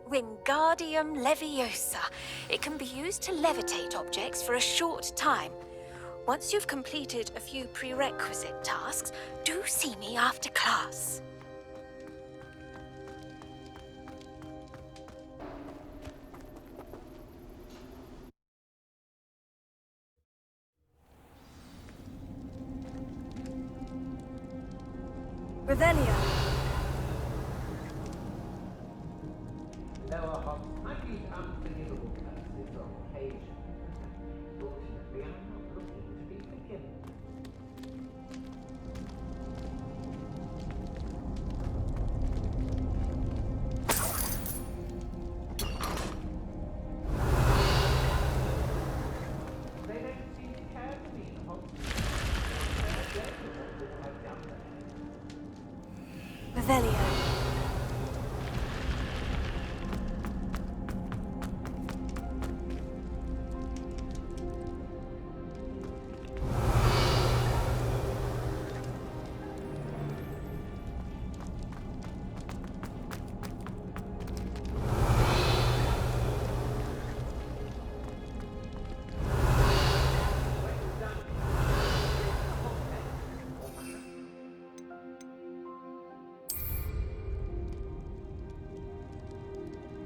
Wingardium Leviosa. It can be used to levitate objects for a short time. Once you've completed a few prerequisite tasks, do see me after class. Revelio. Lower Hobbs, I've used unforgivable curses on occasion. Fortunately, I'm not looking to be forgiven. They don't seem to care for me, the Hobbs. They're dead for what I've done there. Revelio.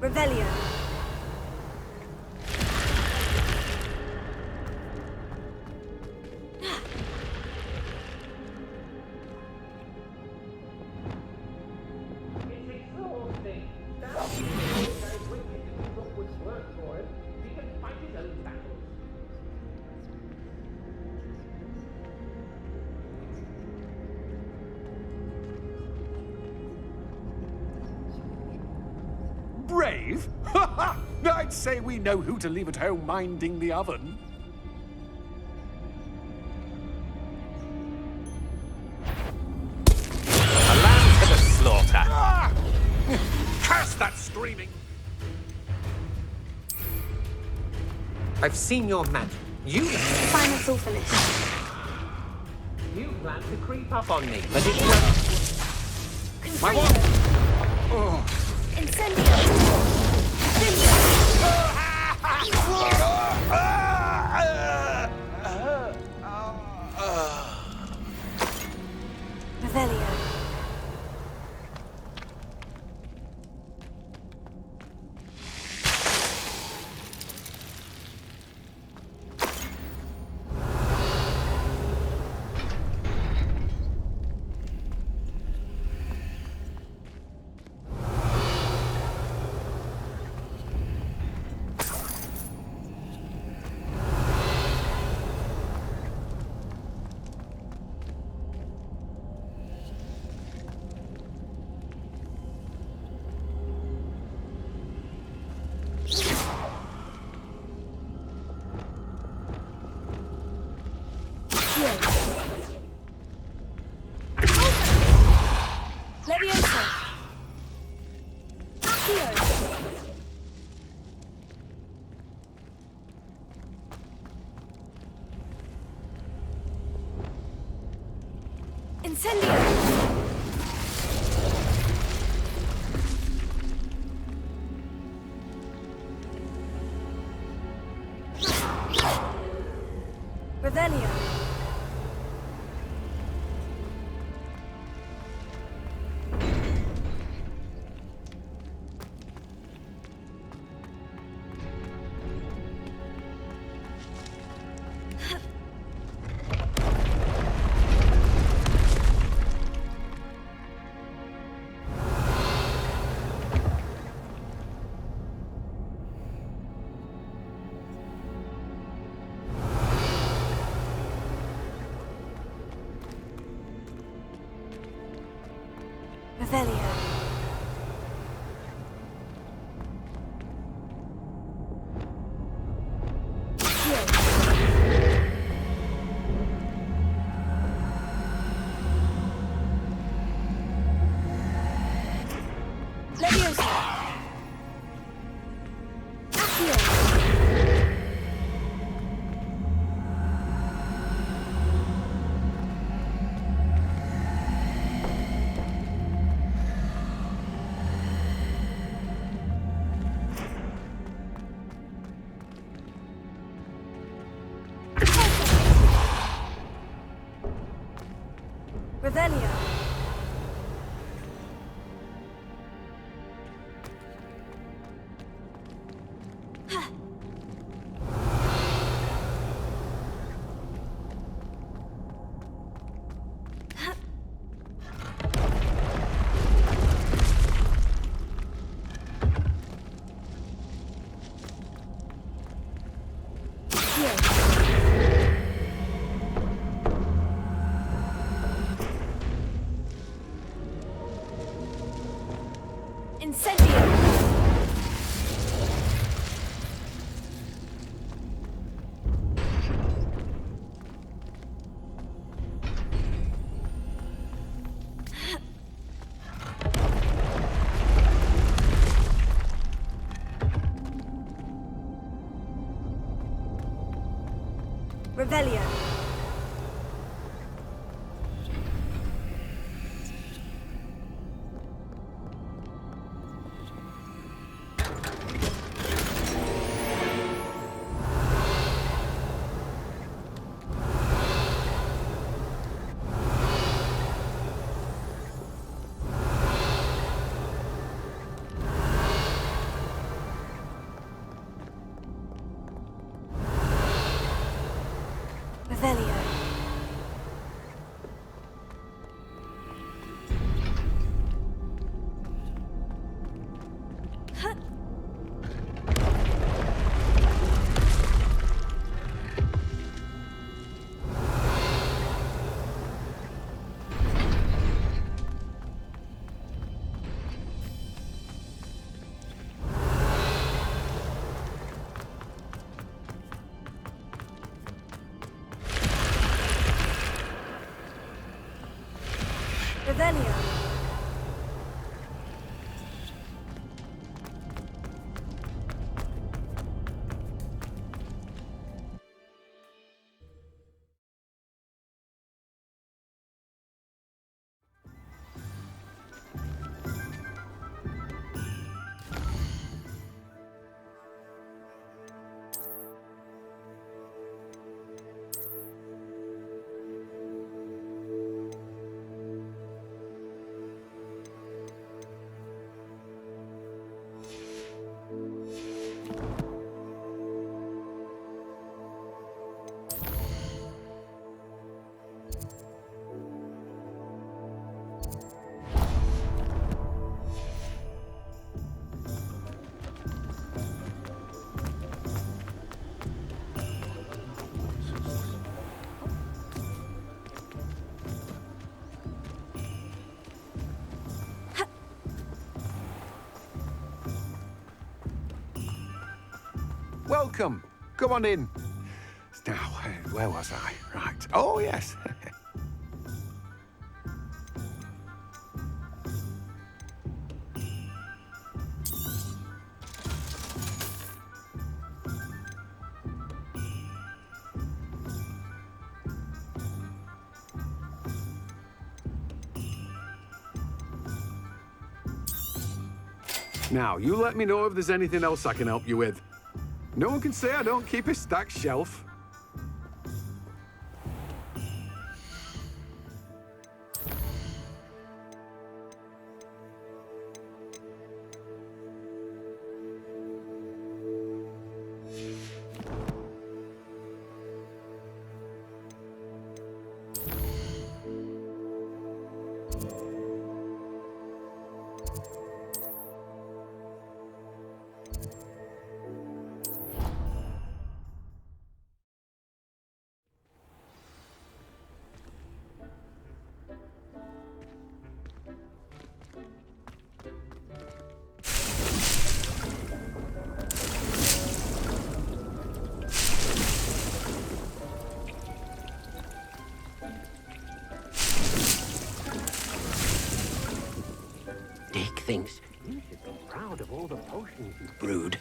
Revelio. It's exhausting. That is very wicked if Hogwarts work for him. He can fight his own battles. Brave? Ha ha! I'd say we know who to leave at home minding the oven. A lamb to the slaughter. Ah! Curse that screaming! I've seen your magic. You Fine, it's all finished. planned to creep up on me, but it worked. My what? Oh. Incendio! Revelio. Leviosa. Accio. Incendio. Revelio. Revelio. Revelio. Revelio. Welcome. Come on in. Now, where was I? Right. Oh, yes. Now, you let me know if there's anything else I can help you with. No one can say I don't keep a stacked shelf. Dick thinks you should be proud of all the potions you brewed.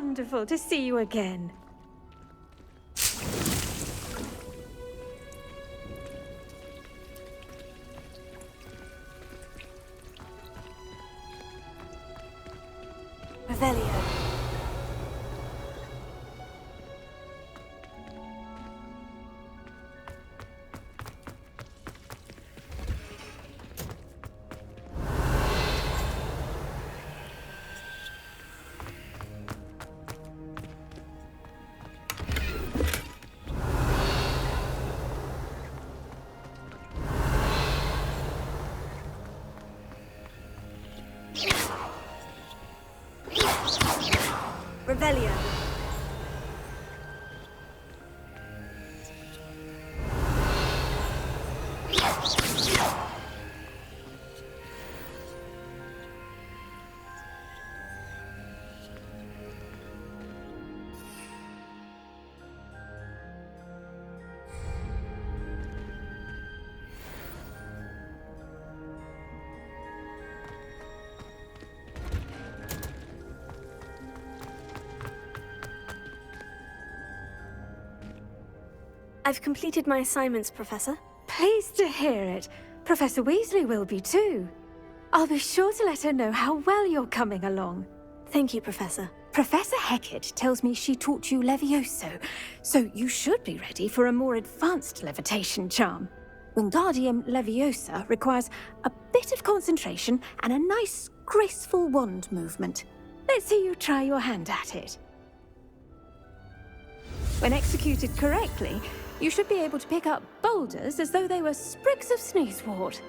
wonderful to see you again. Revelio. Revelio. I've completed my assignments, Professor. Pleased to hear it. Professor Weasley will be too. I'll be sure to let her know how well you're coming along. Thank you, Professor. Professor Hecat tells me she taught you Levioso, so you should be ready for a more advanced levitation charm. Wingardium Leviosa requires a bit of concentration and a nice, graceful wand movement. Let's see you try your hand at it. When executed correctly, you should be able to pick up boulders as though they were sprigs of sneezewort.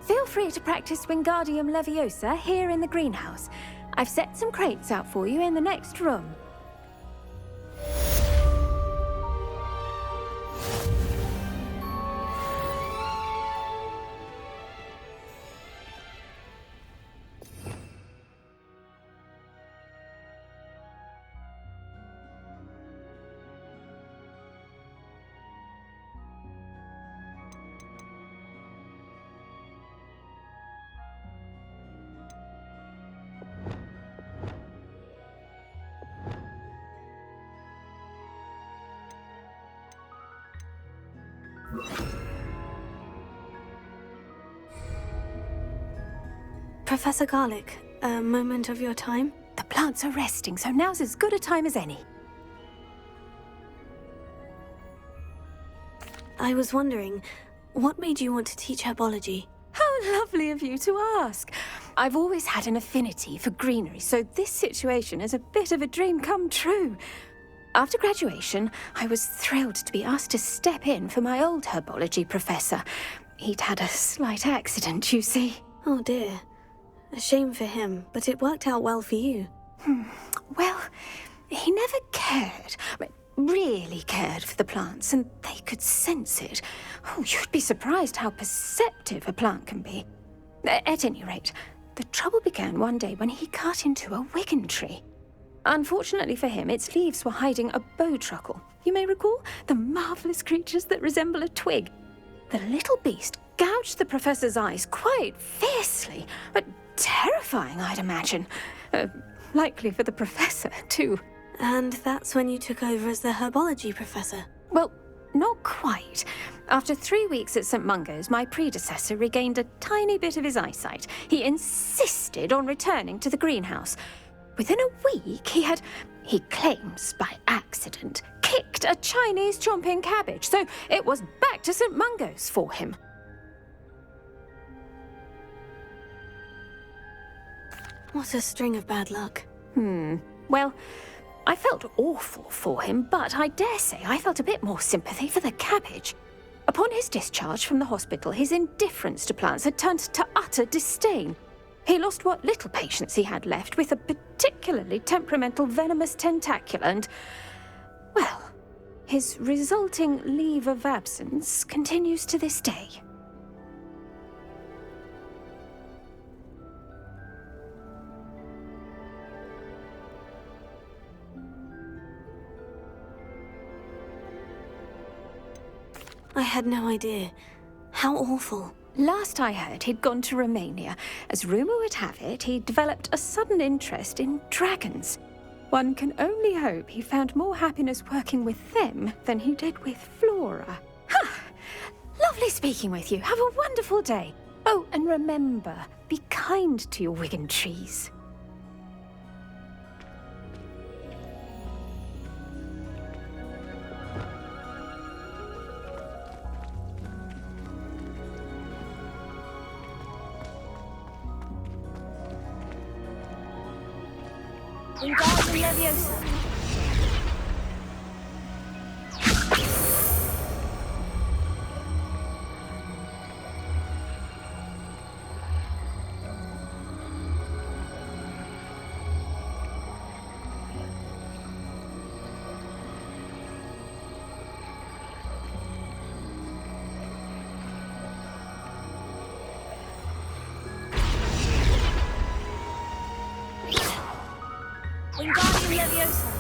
Feel free to practice Wingardium Leviosa here in the greenhouse. I've set some crates out for you in the next room. Professor Garlick, a moment of your time? The plants are resting, so now's as good a time as any. I was wondering, what made you want to teach herbology? How lovely of you to ask. I've always had an affinity for greenery, so this situation is a bit of a dream come true. After graduation, I was thrilled to be asked to step in for my old herbology professor. He'd had a slight accident, you see. Oh dear. A shame for him, but it worked out well for you. Well, he never cared, really cared for the plants, and they could sense it. Oh, you'd be surprised how perceptive a plant can be. At any rate, the trouble began one day when he cut into a Wigan tree. Unfortunately for him, its leaves were hiding a bowtruckle. You may recall the marvellous creatures that resemble a twig. The little beast gouged the professor's eyes quite fiercely, but terrifying, I'd imagine. Likely for the professor, too. And that's when you took over as the herbology professor? Well, not quite. After 3 weeks at St. Mungo's, my predecessor regained a tiny bit of his eyesight. He insisted on returning to the greenhouse. Within a week, he claims by accident, kicked a Chinese chomping cabbage, so it was back to St. Mungo's for him. What a string of bad luck. Well, I felt awful for him, but I dare say I felt a bit more sympathy for the cabbage. A Upon his discharge from the hospital, his indifference to plants had turned to utter disdain. He lost what little patience he had left with a particularly temperamental venomous tentacula and, well, his resulting leave of absence continues to this day. I had no idea. How awful. Last I heard, he'd gone to Romania. As rumour would have it, he'd developed a sudden interest in dragons. One can only hope he found more happiness working with them than he did with Flora. Ha! Lovely speaking with you. Have a wonderful day. Oh, and remember, be kind to your Wigan trees. Wingardium Leviosa. Wingardium Leviosa.